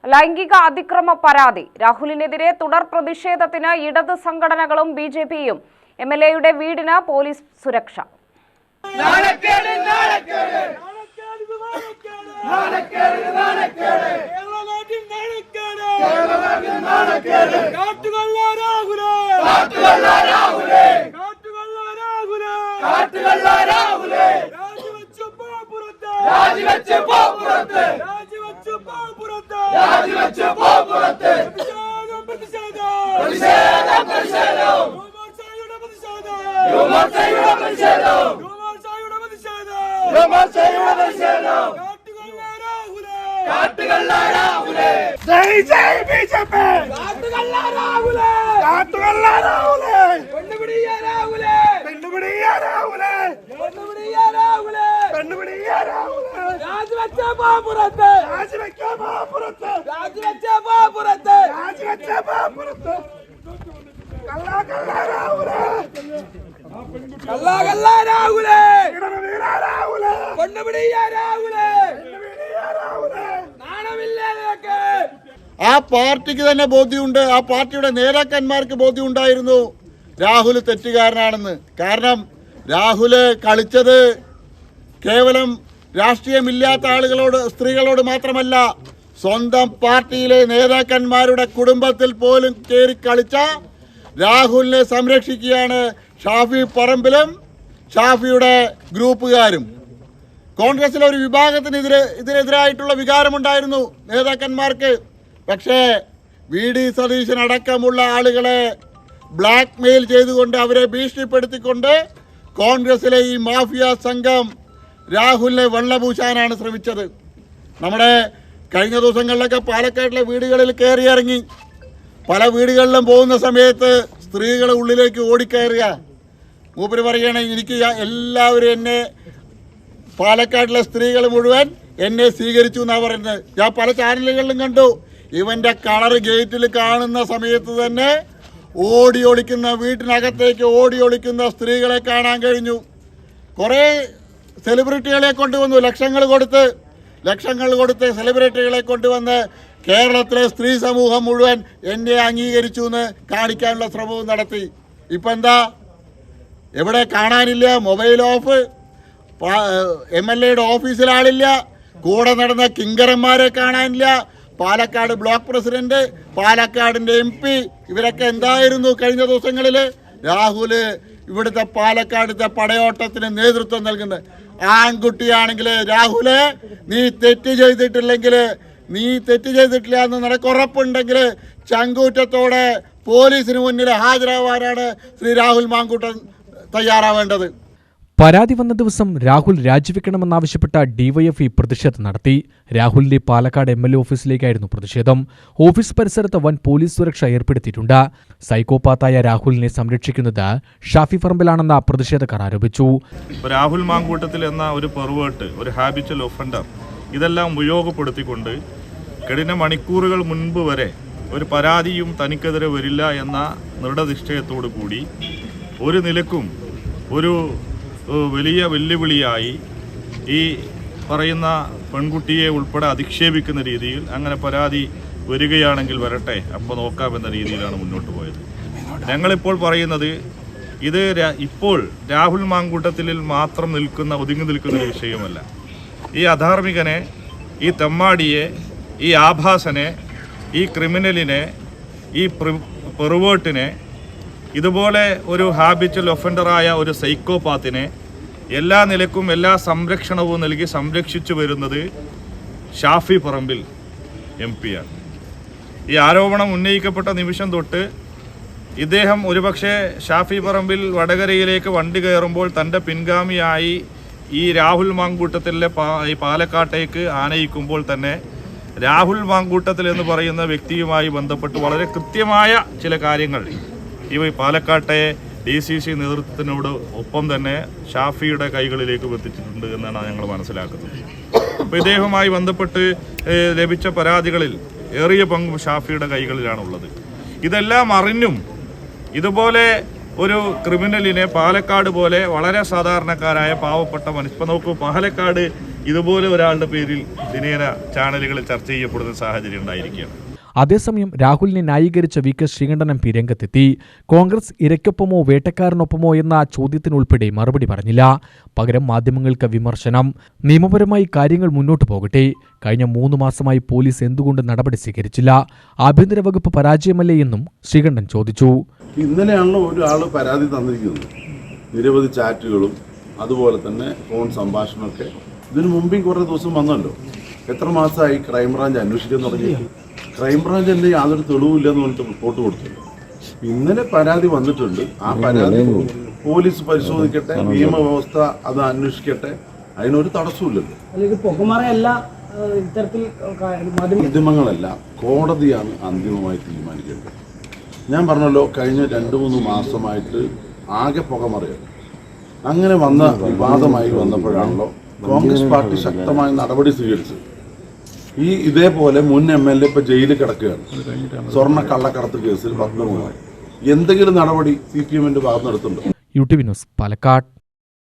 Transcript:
ലൈംഗിക അതിക്രമ പരാതി. രാഹുലിനെതിരെ തുടർ പ്രതിഷേധത്തിന് ഇടത് സംഘടനകളും ബിജെപിയും. എംഎൽഎയുടെ വീടിന് പോലീസ് സുരക്ഷ. ആ പാർട്ടിക്ക് തന്നെ ബോധ്യമുണ്ട്, ആ പാർട്ടിയുടെ നേതാക്കന്മാർക്ക് ബോധ്യമുണ്ടായിരുന്നു രാഹുൽ തെറ്റുകാരനാണെന്ന്. കാരണം രാഹുല് കളിച്ചത് കേവലം രാഷ്ട്രീയമില്ലാത്ത ആളുകളോട്, സ്ത്രീകളോട് മാത്രമല്ല, സ്വന്തം പാർട്ടിയിലെ നേതാക്കന്മാരുടെ കുടുംബത്തിൽ പോലും കയറി കളിച്ച രാഹുലിനെ സംരക്ഷിക്കുകയാണ് ഷാഫി പറമ്പിലും ഷാഫിയുടെ ഗ്രൂപ്പുകാരും. കോൺഗ്രസിലെ ഒരു വിഭാഗത്തിന് ഇതിനെതിരായിട്ടുള്ള വികാരമുണ്ടായിരുന്നു നേതാക്കന്മാർക്ക്. പക്ഷേ VD സതീശൻ അടക്കമുള്ള ആളുകളെ ബ്ലാക്ക് മെയിൽ ചെയ്തുകൊണ്ട്, അവരെ ഭീഷണിപ്പെടുത്തിക്കൊണ്ട് കോൺഗ്രസിലെ ഈ മാഫിയ സംഘം രാഹുലിനെ വെള്ളപൂശാനാണ് ശ്രമിച്ചത്. നമ്മുടെ കഴിഞ്ഞ ദിവസങ്ങളിലൊക്കെ പാലക്കാട്ടിലെ വീടുകളിൽ കയറിയിറങ്ങി. പല വീടുകളിലും പോകുന്ന സമയത്ത് സ്ത്രീകൾ ഉള്ളിലേക്ക് ഓടിക്കയറുക. മൂപ്പര് പറയുകയാണ്, എനിക്ക് എല്ലാവരും എന്നെ, പാലക്കാട്ടിലെ സ്ത്രീകൾ മുഴുവൻ എന്നെ സ്വീകരിച്ചു എന്നാണ് പറയുന്നത്. ഞാൻ പല ചാനലുകളിലും കണ്ടു. ഇവൻ്റെ കളർ ഗേറ്റിൽ കാണുന്ന സമയത്ത് തന്നെ ഓടി ഒളിക്കുന്ന, വീട്ടിനകത്തേക്ക് ഓടി ഒളിക്കുന്ന സ്ത്രീകളെ കാണാൻ കഴിഞ്ഞു. കുറേ സെലിബ്രിറ്റികളെ കൊണ്ടുവന്നു, ലക്ഷങ്ങൾ കൊടുത്ത് സെലിബ്രിറ്റികളെ കൊണ്ടുവന്ന് കേരളത്തിലെ സ്ത്രീ സമൂഹം മുഴുവൻ എന്നെ അംഗീകരിച്ചു എന്ന് കാണിക്കാനുള്ള ശ്രമവും നടത്തി. ഇപ്പം എന്താ, എവിടെ കാണാനില്ല, മൊബൈൽ ഓഫ്, MLAയുടെ ഓഫീസിൽ ആളില്ല, കൂടെ നടന്ന കിങ്കരന്മാരെ കാണാനില്ല, പാലക്കാട് ബ്ലോക്ക് പ്രസിഡന്റ്, പാലക്കാടിൻ്റെ MP, ഇവരൊക്കെ എന്തായിരുന്നു കഴിഞ്ഞ ദിവസങ്ങളിൽ? രാഹുല് ഇവിടുത്തെ പാലക്കാടത്തെ പടയോട്ടത്തിന് നേതൃത്വം നൽകുന്നത്. ആൺകുട്ടിയാണെങ്കിൽ രാഹുല്, നീ തെറ്റ് ചെയ്തിട്ടില്ല എന്ന് നിനക്ക് ഉറപ്പുണ്ടെങ്കിൽ ചങ്കൂറ്റത്തോടെ പോലീസിന് മുന്നിൽ ഹാജരാവാനാണ് ശ്രീ രാഹുൽ മാങ്കൂട്ടൻ തയ്യാറാവേണ്ടത്. പരാതി വന്ന ദിവസം രാഹുൽ രാജിവെക്കണമെന്നാവശ്യപ്പെട്ട DYFI പ്രതിഷേധം നടത്തി. രാഹുലിന്റെ പാലക്കാട് MLA ഓഫീസിലേക്കായിരുന്നു പ്രതിഷേധം. ഓഫീസ് പരിസരത്ത് വൻ പോലീസ് സുരക്ഷ ഏർപ്പെടുത്തിയിട്ടുണ്ട്. സൈക്കോപാത്തായ രാഹുലിനെ സംരക്ഷിക്കുന്നത് ഷാഫി പറമ്പിലാണെന്ന പ്രതിഷേധക്കാർ ആരോപിച്ചു. രാഹുൽ മാങ്കൂട്ടത്തിൽ എന്ന ഒരു പെർവേർട്ട്, ഒരു ഹാബിച്വൽ ഒഫൻഡർ, ഇതെല്ലാം ഉപയോഗപ്പെടുത്തിക്കൊണ്ട് കഴിഞ്ഞ മണിക്കൂറുകൾ മുൻപ് വരെ ഒരു പരാതിയും തനിക്കെതിരെ വരില്ല എന്ന ദൃഢനിശ്ചയത്തോടു കൂടി ഒരു നിലക്കും ഒരു വലിയ വെല്ലുവിളിയായി ഈ പറയുന്ന പെൺകുട്ടിയെ ഉൾപ്പെടെ അധിക്ഷേപിക്കുന്ന രീതിയിൽ, അങ്ങനെ പരാതി വരികയാണെങ്കിൽ വരട്ടെ, അപ്പോൾ നോക്കാമെന്ന രീതിയിലാണ് മുന്നോട്ട് പോയത്. ഞങ്ങളിപ്പോൾ പറയുന്നത്, ഇത് ഇപ്പോൾ രാഹുൽ മാങ്കൂട്ടത്തിൽ മാത്രം ഒതുങ്ങി നിൽക്കുന്ന വിഷയമല്ല. ഈ അധാർമികനെ, ഈ തെമ്മാടിയെ, ഈ ആഭാസനെ, ഈ ക്രിമിനലിനെ, ഈ പെർവേർട്ടിനെ, ഇതുപോലെ ഒരു ഹാബിച്വൽ ഒഫൻഡറായ ഒരു സൈക്കോപാത്തിനെ എല്ലാ നിലക്കും എല്ലാ സംരക്ഷണവും നൽകി സംരക്ഷിച്ചു വരുന്നത് ഷാഫി പറമ്പിൽ MP ആണ്. ഈ ആരോപണം ഉന്നയിക്കപ്പെട്ട നിമിഷം തൊട്ട് ഇദ്ദേഹം ഒരുപക്ഷെ ഷാഫി പറമ്പിൽ വടകരയിലേക്ക് വണ്ടി കയറുമ്പോൾ തൻ്റെ പിൻഗാമിയായി ഈ രാഹുൽ മാങ്കൂട്ടത്തിലെ ഈ പാലക്കാട്ടേക്ക് ആനയിക്കുമ്പോൾ തന്നെ രാഹുൽ മാങ്കൂട്ടത്തിൽ എന്ന് പറയുന്ന വ്യക്തിയുമായി ബന്ധപ്പെട്ട് വളരെ കൃത്യമായ ചില കാര്യങ്ങൾ ഈ പാലക്കാട്ടെ DCC നേതൃത്വത്തിനോട് ഒപ്പം തന്നെ ഷാഫിയുടെ കൈകളിലേക്ക് എത്തിച്ചിട്ടുണ്ട് എന്നാണ് ഞങ്ങൾ മനസ്സിലാക്കുന്നത്. അപ്പോൾ ഇദ്ദേഹവുമായി ബന്ധപ്പെട്ട് ലഭിച്ച പരാതികളിൽ ഏറിയ പങ്കും ഷാഫിയുടെ കൈകളിലാണുള്ളത്. ഇതെല്ലാം അറിഞ്ഞും ഇതുപോലെ ഒരു ക്രിമിനലിനെ പാലക്കാട് പോലെ വളരെ സാധാരണക്കാരായ പാവപ്പെട്ട മനുഷ്യ, നോക്കൂ, പാലക്കാട് ഇതുപോലെ ഒരാളുടെ പേരിൽ ദിനേന ചാനലുകളിൽ ചർച്ച ചെയ്യപ്പെടുന്ന സാഹചര്യം ഉണ്ടായിരിക്കുകയാണ്. അതേസമയം രാഹുലിനെ ന്യായീകരിച്ച വി.കെ. ശ്രീകണ്ഠൻ എം.പി. രംഗത്തെത്തി. കോൺഗ്രസ് ഇരയ്ക്കൊപ്പമോ വേട്ടക്കാരനൊപ്പമോ എന്ന ചോദ്യത്തിനുൾപ്പെടെ മറുപടി പറഞ്ഞില്ല. പകരം മാധ്യമങ്ങൾക്ക് വിമർശനം. നിയമപരമായി കാര്യങ്ങൾ മുന്നോട്ടു പോകട്ടെ. കഴിഞ്ഞ 3 മാസമായി പോലീസ് എന്തുകൊണ്ട് നടപടി സ്വീകരിച്ചില്ല? ആഭ്യന്തര വകുപ്പ് പരാജയമല്ലേ എന്നും ശ്രീകണ്ഠൻ ചോദിച്ചു. ഇന്നലെയാണല്ലോ ഒരാൾ പരാതി തന്നിരിക്കുന്നത്. നിരവധി ചാറ്റുകളും അതുപോലെ തന്നെ ഫോൺ സംഭാഷണമൊക്കെ ഇതിനു മുമ്പും കുറേ ദിവസം വന്നല്ലോ. എത്ര മാസമായി ക്രൈംബ്രാഞ്ച് അന്വേഷിക്കാൻ തുടങ്ങി? ക്രൈംബ്രാഞ്ച് തന്നെ യാതൊരു തെളിവില്ലെന്ന് പറഞ്ഞിട്ട് റിപ്പോർട്ട് കൊടുത്തല്ലോ. ഇന്നലെ പരാതി വന്നിട്ടുണ്ട്. ആ പരാതി പോലീസ് പരിശോധിക്കട്ടെ, നിയമവ്യവസ്ഥ അത് അന്വേഷിക്കട്ടെ, അതിനൊരു തടസ്സമില്ലല്ലോ. മാധ്യമങ്ങളല്ല, കോടതിയാണ് അന്തിമമായി തീരുമാനിക്കേണ്ടത്. ഞാൻ പറഞ്ഞല്ലോ, കഴിഞ്ഞ 2-3 മാസമായിട്ട് ആകെ പുകമറിയാണ്. അങ്ങനെ വന്ന വിവാദമായി വന്നപ്പോഴാണല്ലോ കോൺഗ്രസ് പാർട്ടി ശക്തമായ നടപടി സ്വീകരിച്ചത്. ഇതേപോലെ മുൻ MLA ഇപ്പൊ ജയിലിൽ കിടക്കുകയാണ്. സ്വർണ്ണ കള്ളക്കടത്ത് കേസിൽ 10 എന്തെങ്കിലും നടപടി CPM ഭാഗത്ത് നടത്തുന്നുണ്ടോ? UTV news, Palakkad.